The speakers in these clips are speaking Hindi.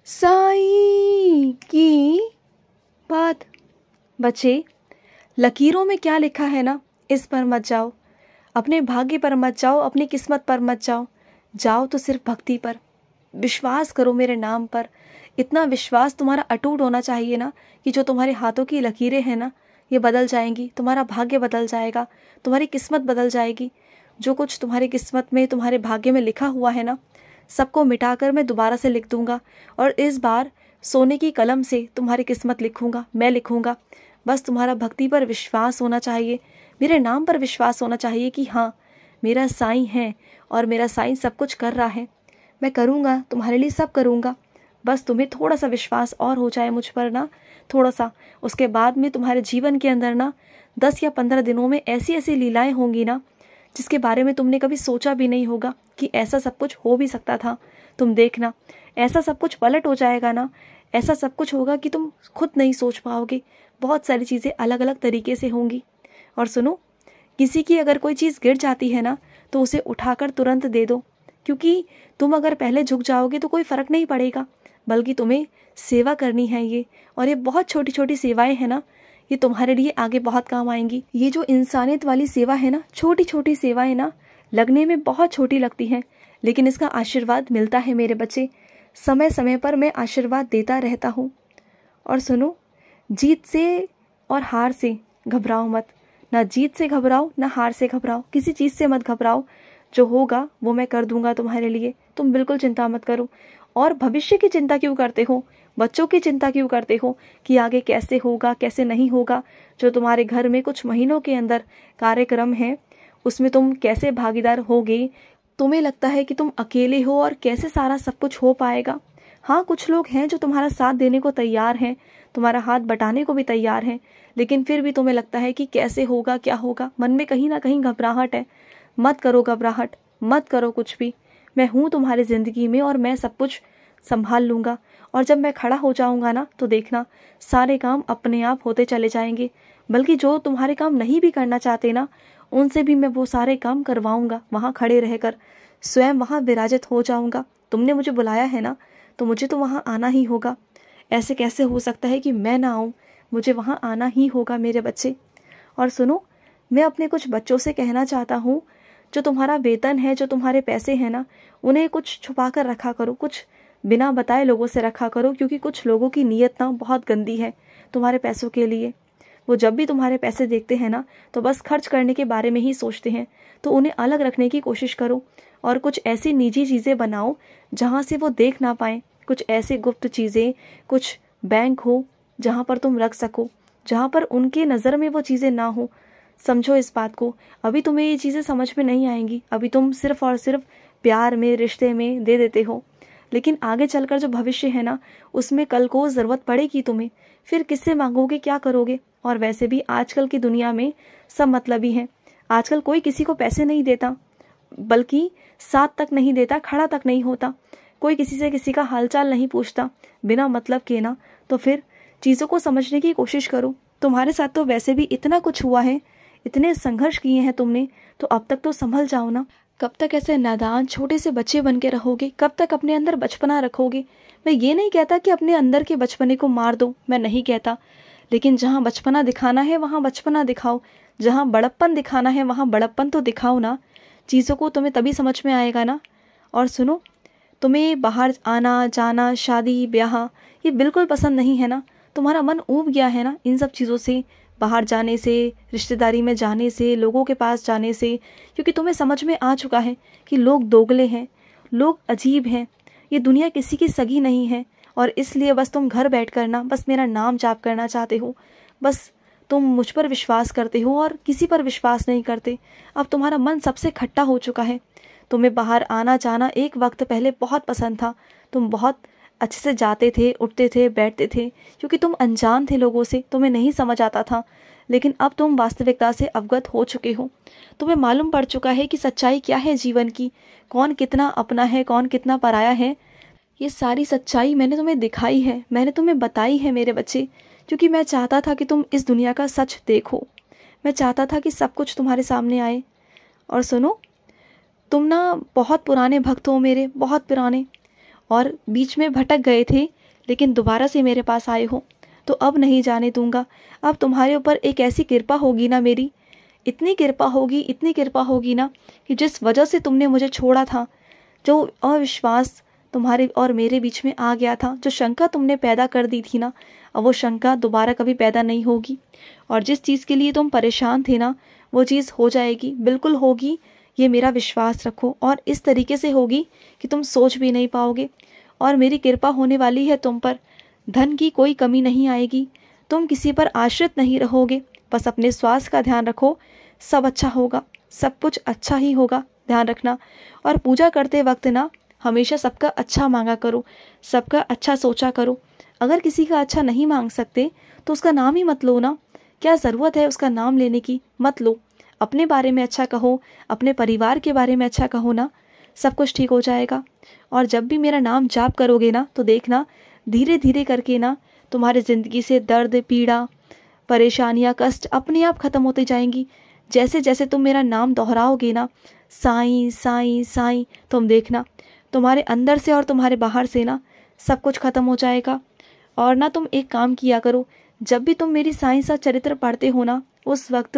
साईं की बात। बच्चे, लकीरों में क्या लिखा है ना, इस पर मत जाओ, अपने भाग्य पर मत जाओ, अपनी किस्मत पर मत जाओ, जाओ तो सिर्फ भक्ति पर। विश्वास करो मेरे नाम पर। इतना विश्वास तुम्हारा अटूट होना चाहिए ना कि जो तुम्हारे हाथों की लकीरें हैं ना, ये बदल जाएंगी, तुम्हारा भाग्य बदल जाएगा, तुम्हारी किस्मत बदल जाएगी। जो कुछ तुम्हारी किस्मत में, तुम्हारे भाग्य में लिखा हुआ है ना, सबको मिटाकर मैं दोबारा से लिख दूंगा। और इस बार सोने की कलम से तुम्हारी किस्मत लिखूंगा, मैं लिखूंगा। बस तुम्हारा भक्ति पर विश्वास होना चाहिए, मेरे नाम पर विश्वास होना चाहिए कि हाँ, मेरा साईं है और मेरा साईं सब कुछ कर रहा है। मैं करूँगा, तुम्हारे लिए सब करूँगा। बस तुम्हें थोड़ा सा विश्वास और हो जाए मुझ पर ना, थोड़ा सा। उसके बाद में तुम्हारे जीवन के अंदर ना 10 या 15 दिनों में ऐसी ऐसी लीलाएं होंगी ना, जिसके बारे में तुमने कभी सोचा भी नहीं होगा कि ऐसा सब कुछ हो भी सकता था। तुम देखना, ऐसा सब कुछ पलट हो जाएगा ना, ऐसा सब कुछ होगा कि तुम खुद नहीं सोच पाओगे। बहुत सारी चीज़ें अलग अलग तरीके से होंगी। और सुनो, किसी की अगर कोई चीज़ गिर जाती है ना, तो उसे उठाकर तुरंत दे दो, क्योंकि तुम अगर पहले झुक जाओगे तो कोई फ़र्क नहीं पड़ेगा, बल्कि तुम्हें सेवा करनी है ये। और ये बहुत छोटी छोटी सेवाएं हैं ना, ये तुम्हारे लिए आगे बहुत काम आएंगी। ये जो इंसानियत वाली सेवा है ना, छोटी छोटी सेवाएं ना, लगने में बहुत छोटी लगती हैं, लेकिन इसका आशीर्वाद मिलता है मेरे बच्चे। समय समय पर मैं आशीर्वाद देता रहता हूँ। और सुनो, जीत से और हार से घबराओ मत। ना जीत से घबराओ, ना हार से घबराओ, किसी चीज़ से मत घबराओ। जो होगा वो मैं कर दूंगा तुम्हारे लिए, तुम बिल्कुल चिंता मत करो। और भविष्य की चिंता क्यों करते हो, बच्चों की चिंता क्यों करते हो कि आगे कैसे होगा, कैसे नहीं होगा। जो तुम्हारे घर में कुछ महीनों के अंदर कार्यक्रम है, उसमें तुम कैसे भागीदार होगे। तुम्हें लगता है कि तुम अकेले हो और कैसे सारा सब कुछ हो पाएगा। हाँ, कुछ लोग हैं जो तुम्हारा साथ देने को तैयार हैं, तुम्हारा हाथ बटाने को भी तैयार हैं, लेकिन फिर भी तुम्हें लगता है कि कैसे होगा, क्या होगा। मन में कहीं ना कहीं घबराहट है। मत करो घबराहट, मत करो कुछ भी। मैं हूँ तुम्हारी ज़िंदगी में और मैं सब कुछ संभाल लूँगा। और जब मैं खड़ा हो जाऊँगा ना, तो देखना सारे काम अपने आप होते चले जाएंगे। बल्कि जो तुम्हारे काम नहीं भी करना चाहते ना, उनसे भी मैं वो सारे काम करवाऊँगा। वहाँ खड़े रहकर स्वयं वहाँ विराजित हो जाऊँगा। तुमने मुझे बुलाया है ना, तो मुझे तो वहाँ आना ही होगा। ऐसे कैसे हो सकता है कि मैं ना आऊँ, मुझे वहाँ आना ही होगा मेरे बच्चे। और सुनो, मैं अपने कुछ बच्चों से कहना चाहता हूँ, जो तुम्हारा वेतन है, जो तुम्हारे पैसे हैं ना, उन्हें कुछ छुपा कर रखा करो, कुछ बिना बताए लोगों से रखा करो, क्योंकि कुछ लोगों की नीयत ना बहुत गंदी है तुम्हारे पैसों के लिए। वो जब भी तुम्हारे पैसे देखते हैं ना, तो बस खर्च करने के बारे में ही सोचते हैं। तो उन्हें अलग रखने की कोशिश करो और कुछ ऐसी निजी चीज़ें बनाओ जहाँ से वो देख ना पाएँ। कुछ ऐसे गुप्त चीज़ें, कुछ बैंक हो जहाँ पर तुम रख सको, जहाँ पर उनके नज़र में वो चीज़ें ना हो। समझो इस बात को। अभी तुम्हें ये चीज़ें समझ में नहीं आएंगी, अभी तुम सिर्फ और सिर्फ प्यार में, रिश्ते में दे देते हो। लेकिन आगे चलकर जो भविष्य है ना, उसमें कल को ज़रूरत पड़ेगी तुम्हें, फिर किससे मांगोगे, क्या करोगे। और वैसे भी आजकल की दुनिया में सब मतलबी हैं। आजकल कोई किसी को पैसे नहीं देता, बल्कि साथ तक नहीं देता, खड़ा तक नहीं होता। कोई किसी से किसी का हालचाल नहीं पूछता बिना मतलब के ना। तो फिर चीज़ों को समझने की कोशिश करो। तुम्हारे साथ तो वैसे भी इतना कुछ हुआ है, इतने संघर्ष किए हैं तुमने, तो अब तक तो संभल जाओ ना। कब तक ऐसे नादान छोटे से बच्चे बन के रहोगे, कब तक अपने अंदर बचपना रखोगे। मैं ये नहीं कहता कि अपने अंदर के बचपने को मार दो, मैं नहीं कहता, लेकिन जहाँ बचपना दिखाना है वहाँ बचपना दिखाओ, जहाँ बड़प्पन दिखाना है वहाँ बड़प्पन तो दिखाओ ना। चीज़ों को तुम्हें तभी समझ में आएगा ना। और सुनो, तुम्हें बाहर आना जाना, शादी ब्याह, ये बिल्कुल पसंद नहीं है ना। तुम्हारा मन ऊब गया है ना इन सब चीज़ों से, बाहर जाने से, रिश्तेदारी में जाने से, लोगों के पास जाने से, क्योंकि तुम्हें समझ में आ चुका है कि लोग दोगले हैं, लोग अजीब हैं, ये दुनिया किसी की सगी नहीं है। और इसलिए बस तुम घर बैठ कर ना बस मेरा नाम जाप करना चाहते हो। बस तुम मुझ पर विश्वास करते हो और किसी पर विश्वास नहीं करते। अब तुम्हारा मन सबसे खट्टा हो चुका है। तुम्हें बाहर आना जाना एक वक्त पहले बहुत पसंद था, तुम बहुत अच्छे से जाते थे, उठते थे, बैठते थे, क्योंकि तुम अनजान थे लोगों से, तुम्हें नहीं समझ आता था। लेकिन अब तुम वास्तविकता से अवगत हो चुके हो। तुम्हें मालूम पड़ चुका है कि सच्चाई क्या है जीवन की, कौन कितना अपना है, कौन कितना पराया है। ये सारी सच्चाई मैंने तुम्हें दिखाई है, मैंने तुम्हें बताई है मेरे बच्चे, क्योंकि मैं चाहता था कि तुम इस दुनिया का सच देखो। मैं चाहता था कि सब कुछ तुम्हारे सामने आए। और सुनो, तुम ना बहुत पुराने भक्त हो मेरे, बहुत पुराने, और बीच में भटक गए थे, लेकिन दोबारा से मेरे पास आए हो तो अब नहीं जाने दूंगा। अब तुम्हारे ऊपर एक ऐसी कृपा होगी ना मेरी, इतनी कृपा होगी ना कि जिस वजह से तुमने मुझे छोड़ा था, जो अविश्वास तुम्हारे और मेरे बीच में आ गया था, जो शंका तुमने पैदा कर दी थी ना, अब वो शंका दोबारा कभी पैदा नहीं होगी। और जिस चीज़ के लिए तुम परेशान थे ना, वो चीज़ हो जाएगी, बिल्कुल होगी, ये मेरा विश्वास रखो। और इस तरीके से होगी कि तुम सोच भी नहीं पाओगे। और मेरी कृपा होने वाली है तुम पर, धन की कोई कमी नहीं आएगी, तुम किसी पर आश्रित नहीं रहोगे। बस अपने स्वास्थ्य का ध्यान रखो, सब अच्छा होगा, सब कुछ अच्छा ही होगा, ध्यान रखना। और पूजा करते वक्त ना हमेशा सबका अच्छा मांगा करो, सबका अच्छा सोचा करो। अगर किसी का अच्छा नहीं मांग सकते तो उसका नाम ही मत लो ना, क्या ज़रूरत है उसका नाम लेने की, मत लो। अपने बारे में अच्छा कहो, अपने परिवार के बारे में अच्छा कहो ना, सब कुछ ठीक हो जाएगा। और जब भी मेरा नाम जाप करोगे ना तो देखना धीरे धीरे करके ना तुम्हारी ज़िंदगी से दर्द, पीड़ा, परेशानियाँ, कष्ट अपने आप ख़त्म होते जाएंगी। जैसे जैसे तुम मेरा नाम दोहराओगे ना, साईं साईं साईं, तुम देखना तुम्हारे अंदर से और तुम्हारे बाहर से ना सब कुछ ख़त्म हो जाएगा। और ना तुम एक काम किया करो, जब भी तुम मेरी साईं सा चरित्र पढ़ते हो ना, उस वक्त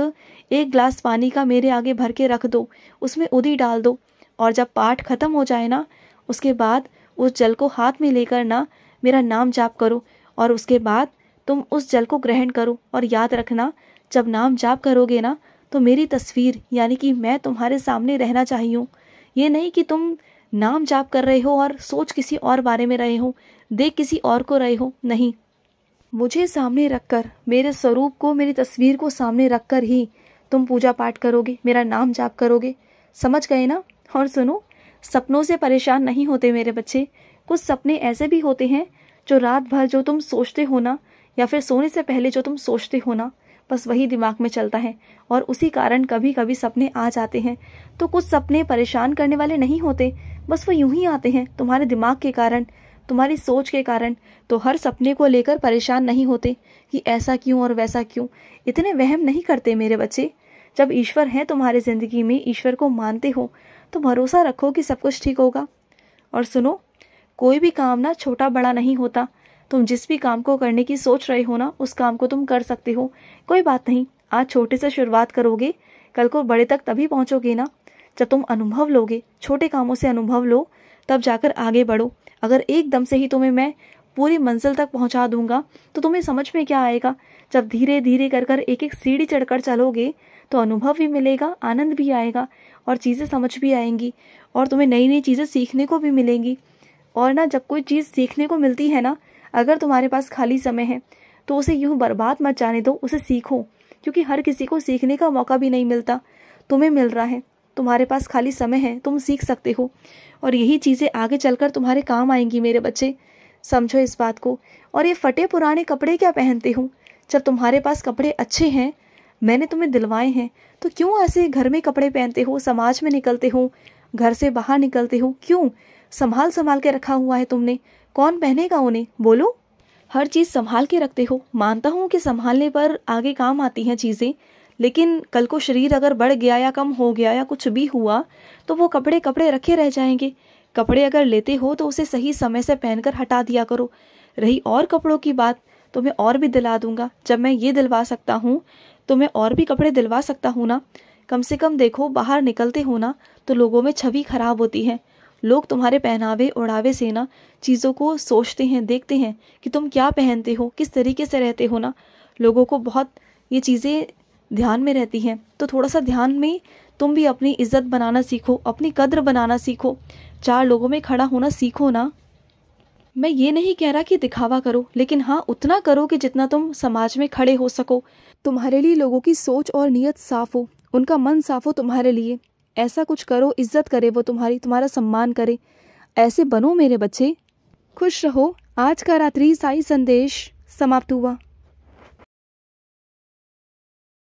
एक गिलास पानी का मेरे आगे भर के रख दो, उसमें उदी डाल दो। और जब पाठ ख़त्म हो जाए ना, उसके बाद उस जल को हाथ में लेकर ना मेरा नाम जाप करो। और उसके बाद तुम उस जल को ग्रहण करो। और याद रखना, जब नाम जाप करोगे ना तो मेरी तस्वीर, यानी कि मैं तुम्हारे सामने रहना चाहिए हूँ। ये नहीं कि तुम नाम जाप कर रहे हो और सोच किसी और बारे में रहे हो, देख किसी और को रहे हो, नहीं। मुझे सामने रखकर, मेरे स्वरूप को, मेरी तस्वीर को सामने रखकर ही तुम पूजा पाठ करोगे, मेरा नाम जाप करोगे। समझ गए ना? और सुनो, सपनों से परेशान नहीं होते मेरे बच्चे। कुछ सपने ऐसे भी होते हैं जो रात भर जो तुम सोचते हो ना, या फिर सोने से पहले जो तुम सोचते हो ना, बस वही दिमाग में चलता है और उसी कारण कभी कभी सपने आ जाते हैं। तो कुछ सपने परेशान करने वाले नहीं होते, बस वो यूं ही आते हैं तुम्हारे दिमाग के कारण, तुम्हारी सोच के कारण। तो हर सपने को लेकर परेशान नहीं होते कि ऐसा क्यों और वैसा क्यों, इतने वहम नहीं करते मेरे बच्चे। जब ईश्वर है तुम्हारी ज़िंदगी में, ईश्वर को मानते हो तो भरोसा रखो कि सब कुछ ठीक होगा। और सुनो, कोई भी काम ना छोटा बड़ा नहीं होता। तुम जिस भी काम को करने की सोच रहे हो ना, उस काम को तुम कर सकते हो। कोई बात नहीं, आज छोटे से शुरुआत करोगे, कल को बड़े तक तभी पहुंचोगे ना जब तुम अनुभव लोगे। छोटे कामों से अनुभव लो, तब जाकर आगे बढ़ो। अगर एकदम से ही तुम्हें मैं पूरी मंजिल तक पहुंचा दूंगा तो तुम्हें समझ में क्या आएगा। जब धीरे धीरे कर कर एक एक सीढ़ी चढ़कर चलोगे तो अनुभव भी मिलेगा, आनंद भी आएगा और चीज़ें समझ भी आएंगी और तुम्हें नई नई चीज़ें सीखने को भी मिलेंगी। और ना, जब कोई चीज़ सीखने को मिलती है ना, अगर तुम्हारे पास खाली समय है तो उसे यूं बर्बाद मत जाने दो, उसे सीखो। क्योंकि हर किसी को सीखने का मौका भी नहीं मिलता, तुम्हें मिल रहा है, तुम्हारे पास खाली समय है, तुम सीख सकते हो। और यही चीज़ें आगे चलकर तुम्हारे काम आएंगी मेरे बच्चे, समझो इस बात को। और ये फटे पुराने कपड़े क्या पहनते हो, जब तुम्हारे पास कपड़े अच्छे हैं, मैंने तुम्हें दिलवाए हैं, तो क्यों ऐसे घर में कपड़े पहनते हो, समाज में निकलते हो, घर से बाहर निकलते हो, क्यों? संभाल संभाल के रखा हुआ है तुमने, कौन पहनेगा उन्हें, बोलो? हर चीज़ संभाल के रखते हो, मानता हूँ कि संभालने पर आगे काम आती हैं चीज़ें, लेकिन कल को शरीर अगर बढ़ गया या कम हो गया या कुछ भी हुआ तो वो कपड़े कपड़े रखे रह जाएंगे। कपड़े अगर लेते हो तो उसे सही समय से पहनकर हटा दिया करो। रही और कपड़ों की बात, तो मैं और भी दिला दूंगा। जब मैं ये दिलवा सकता हूँ तो मैं और भी कपड़े दिलवा सकता हूँ ना। कम से कम देखो, बाहर निकलते हो ना तो लोगों में छवि खराब होती है। लोग तुम्हारे पहनावे ओढ़ावे से ना चीज़ों को सोचते हैं, देखते हैं कि तुम क्या पहनते हो, किस तरीके से रहते हो ना। लोगों को बहुत ये चीज़ें ध्यान में रहती हैं। तो थोड़ा सा ध्यान में तुम भी अपनी इज्जत बनाना सीखो, अपनी कद्र बनाना सीखो, चार लोगों में खड़ा होना सीखो ना। मैं ये नहीं कह रहा कि दिखावा करो, लेकिन हाँ, उतना करो कि जितना तुम समाज में खड़े हो सको। तुम्हारे लिए लोगों की सोच और नीयत साफ हो, उनका मन साफ हो तुम्हारे लिए। ऐसा कुछ करो, इज्जत करे वो तुम्हारी, तुम्हारा सम्मान करे। ऐसे बनो मेरे बच्चे। खुश रहो। आज का रात्रि साई संदेश समाप्त हुआ।